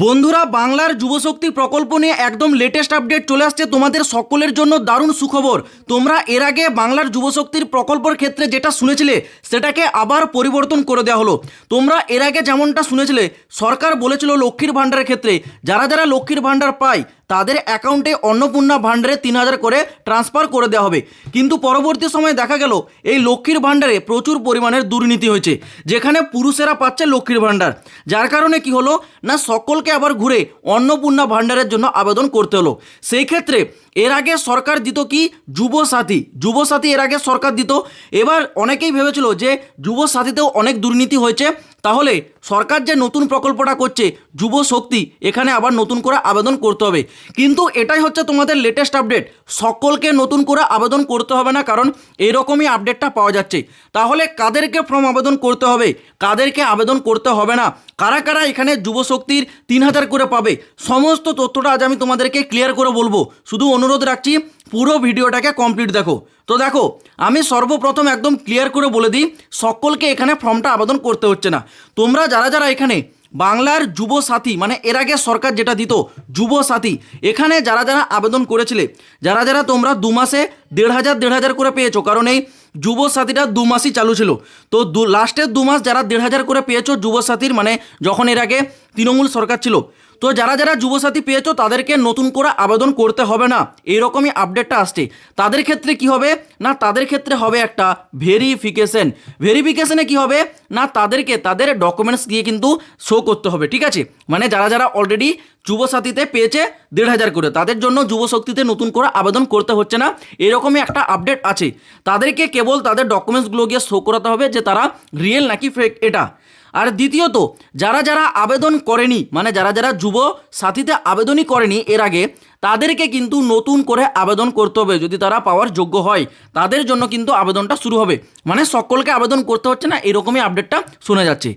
বন্ধুরা, বাংলার যুবশক্তি প্রকল্প নিয়ে একদম লেটেস্ট আপডেট চলে আসছে তোমাদের সকলের জন্য। দারুণ সুখবর। তোমরা এর আগে বাংলার যুবশক্তির প্রকল্পের ক্ষেত্রে যেটা শুনেছিলে সেটাকে আবার পরিবর্তন করে দেওয়া হলো। তোমরা এর আগে যেমনটা শুনেছিলে, সরকার বলেছিল লক্ষ্মীর ভাণ্ডারের ক্ষেত্রে যারা যারা লক্ষ্মীর ভাণ্ডার পায় তাদের অ্যাকাউন্টে অন্নপূর্ণা ভাণ্ডারে 3,000 করে ট্রান্সফার করে দেওয়া হবে। কিন্তু পরবর্তী সময়ে দেখা গেল এই লক্ষ্মীর ভাণ্ডারে প্রচুর পরিমাণের দুর্নীতি হয়েছে, যেখানে পুরুষেরা পাচ্ছে লক্ষ্মীর ভাণ্ডার, যার কারণে কি হলো না সকলকে আবার ঘুরে অন্নপূর্ণা ভাণ্ডারের জন্য আবেদন করতে হলো। সেই ক্ষেত্রে এর আগে সরকার দিত কি যুবসাথী এর আগে সরকার দিত। এবার অনেকেই ভেবেছিল যে যুবসাথীতেও অনেক দুর্নীতি হয়েছে, তাহলে সরকার যে নতুন প্রকল্পটা করছে যুবশক্তি, এখানে আবার নতুন করে আবেদন করতে হবে। কিন্তু এটাই হচ্ছে তোমাদের লেটেস্ট আপডেট, সকলকে নতুন করে আবেদন করতে হবে না, কারণ এরকমই আপডেটটা পাওয়া যাচ্ছে। তাহলে কাদেরকে ফর্ম আবেদন করতে হবে, কাদেরকে আবেদন করতে হবে না, কারা কারা এখানে যুবশক্তির 3,000 করে পাবে, সমস্ত তথ্যটা আজ আমি তোমাদেরকে ক্লিয়ার করে বলবো। শুধু অনুরোধ রাখছি পুরো ভিডিওটাকে কমপ্লিট দেখো। তো দেখো, আমি সর্বপ্রথম একদম ক্লিয়ার করে বলে দিই, সকলকে এখানে ফর্মটা আবেদন করতে হচ্ছে না। তোমরা যারা যারা এখানে বাংলার যুবসাথী, মানে এর আগে সরকার যেটা দিত যুবসাথী, এখানে যারা যারা আবেদন করেছিলে, যারা যারা তোমরা 2 মাসে 1,500 করে পেয়েছো, কারণ এই যুবসাথীটা 2 মাসই চালু ছিল। তো লাস্টের 2 মাস যারা 1,500 করে পেয়েছো যুবসাথীর, মানে যখন এর আগে তৃণমূল সরকার ছিল, তো যারা যারা যুবসাথী পেয়েছো তাদেরকে নতুন করে আবেদন করতে হবে না, এরকমই আপডেটটা আসছে। তাদের ক্ষেত্রে কি হবে না, তাদের ক্ষেত্রে হবে একটা ভেরিফিকেশনে কি হবে না, তাদেরকে তাদের ডকুমেন্টস দিয়ে কিন্তু শো করতে হবে, ঠিক আছে। মানে যারা যারা অলরেডি যুবসাথীতে পেয়েছে 1,500 করে, তাদের জন্য যুবশক্তিতে নতুন করে আবেদন করতে হচ্ছে না, এরকমই একটা আপডেট আছে। তাদেরকে কেবল তাদের ডকুমেন্টসগুলো গিয়ে শো করাতে হবে যে তারা রিয়েল নাকি ফেক এটা। আর দ্বিতীয়ত, যারা যারা আবেদন করেনি, মানে যারা যারা যুব সাথীতে আবেদনই করেনি এর আগে, তাদেরকে কিন্তু নতুন করে আবেদন করতে হবে। যদি তারা পাওয়ার যোগ্য হয় তাদের জন্য কিন্তু আবেদনটা শুরু হবে, মানে সকলকে আবেদন করতে হচ্ছে না, এরকমই আপডেটটা শোনা যাচ্ছে।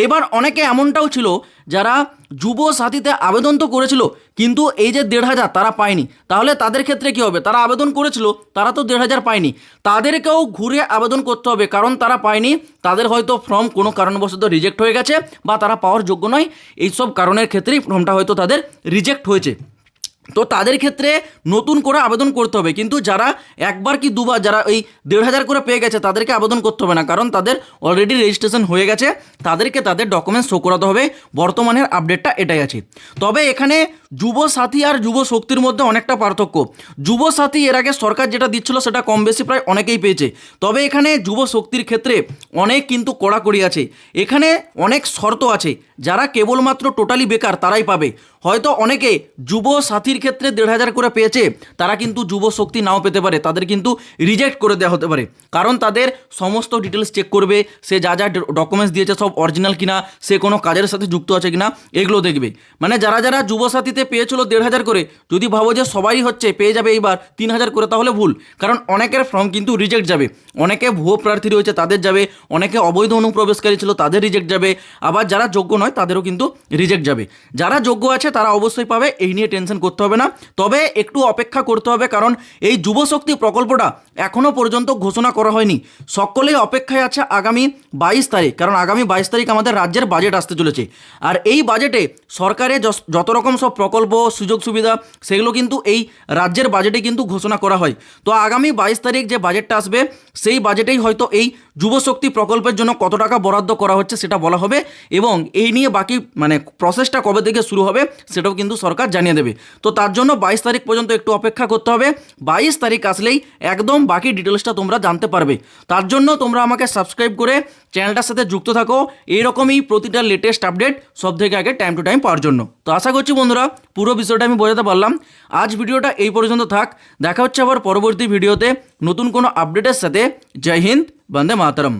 এবার অনেকে এমনটাও ছিল যারা যুব সাথীতে আবেদন তো করেছিল কিন্তু এই যে 1,500 তারা পায়নি, তাহলে তাদের ক্ষেত্রে কি হবে? তারা আবেদন করেছিল, তারা তো 1,500 পায়নি, তাদেরকেও ঘুরে আবেদন করতে হবে, কারণ তারা পায়নি, তাদের হয়তো ফর্ম কোনো কারণবশত রিজেক্ট হয়ে গেছে বা তারা পাওয়ার যোগ্য নয়, এইসব কারণের ক্ষেত্রেই ফর্মটা হয়তো তাদের রিজেক্ট হয়েছে। তো তাদের ক্ষেত্রে নতুন করে আবেদন করতে হবে। কিন্তু যারা একবার কি দুবার যারা এই 1,500 করে পেয়ে গেছে তাদেরকে আবেদন করতে হবে না, কারণ তাদের অলরেডি রেজিস্ট্রেশন হয়ে গেছে, তাদেরকে তাদের ডকুমেন্টস শো করাতে হবে। বর্তমানের আপডেটটা এটাই আছে। তবে এখানে যুবসাথী আর যুবশক্তির মধ্যে অনেকটা পার্থক্য। যুবসাথী এর আগে সরকার যেটা দিচ্ছিল সেটা কম বেশি প্রায় অনেকেই পেয়েছে, তবে এখানে যুবশক্তির ক্ষেত্রে অনেক কিন্তু কড়াকড়ি আছে, এখানে অনেক শর্ত আছে। যারা কেবলমাত্র টোটালি বেকার তারাই পাবে। হয়তো অনেকে যুবসাথীর ক্ষেত্রে 1,500 করে পেয়েছে, তারা কিন্তু যুবশক্তি নাও পেতে পারে, তাদের কিন্তু রিজেক্ট করে দেওয়া হতে পারে, কারণ তাদের সমস্ত ডিটেলস চেক করবে, সে যা যা ডকুমেন্টস দিয়েছে সব অরিজিনাল কিনা, সে কোনো কাজের সাথে যুক্ত আছে কিনা, এগুলো দেখবে। মানে যারা যারা যুবসাথীতে পেয়েছিল 1,500 করে, যদি ভাবো যে সবাই হচ্ছে পেয়ে যাবে এইবার 3,000 করে, তাহলে ভুল, কারণ অনেকের ফর্ম কিন্তু রিজেক্ট যাবে। অনেকে ভুয়ো প্রার্থী রয়েছে তাদের যাবে, অনেকে অবৈধ অনুপ্রবেশকারী ছিল তাদের রিজেক্ট যাবে, আবার যারা যোগ্য নয় তাদেরও কিন্তু রিজেক্ট যাবে। যারা যোগ্য আছে তারা অবশ্যই পাবে, এই নিয়ে টেনশন করতে হবে না। তবে একটু অপেক্ষা করতে হবে, কারণ এই যুবশক্তি প্রকল্পটা এখনও পর্যন্ত ঘোষণা করা হয়নি। সকলেই অপেক্ষায় আছে আগামী 22 তারিখ, কারণ আগামী 22 তারিখ আমাদের রাজ্যের বাজেট আসতে চলেছে। আর এই বাজেটে সরকারের যত রকম সব প্রকল্প সুযোগ সুবিধা সেগুলো কিন্তু এই রাজ্যের বাজেটে কিন্তু ঘোষণা করা হয়। তো আগামী 22 তারিখ যে বাজেটটা আসবে সেই বাজেটেই হয়তো এই যুবশক্তি প্রকল্পের জন্য কত টাকা বরাদ্দ করা হচ্ছে সেটা বলা হবে, এবং এই নিয়ে বাকি মানে প্রসেসটা কবে থেকে শুরু হবে সেটাও কিন্তু সরকার জানিয়ে দেবে। তো তার জন্য 22 তারিখ পর্যন্ত একটু অপেক্ষা করতে হবে। 22 তারিখ আসলেই একদম বাকি ডিটেলসটা তোমরা জানতে পারবে। তার জন্য তোমরা আমাকে সাবস্ক্রাইব করে চ্যানেলটার সাথে যুক্ত থাকো, এইরকমই প্রতিটা লেটেস্ট আপডেট সব থেকে আগে টাইম টু টাইম পাওয়ার জন্য। তো আশা করছি বন্ধুরা পুরো বিষয়টা আমি বোঝাতে পারলাম। আজ ভিডিওটা এই পর্যন্ত থাক, দেখা হচ্ছে আবার পরবর্তী ভিডিওতে নতুন কোনো আপডেটের সাথে। জয় হিন্দ, বন্দে মাতরম।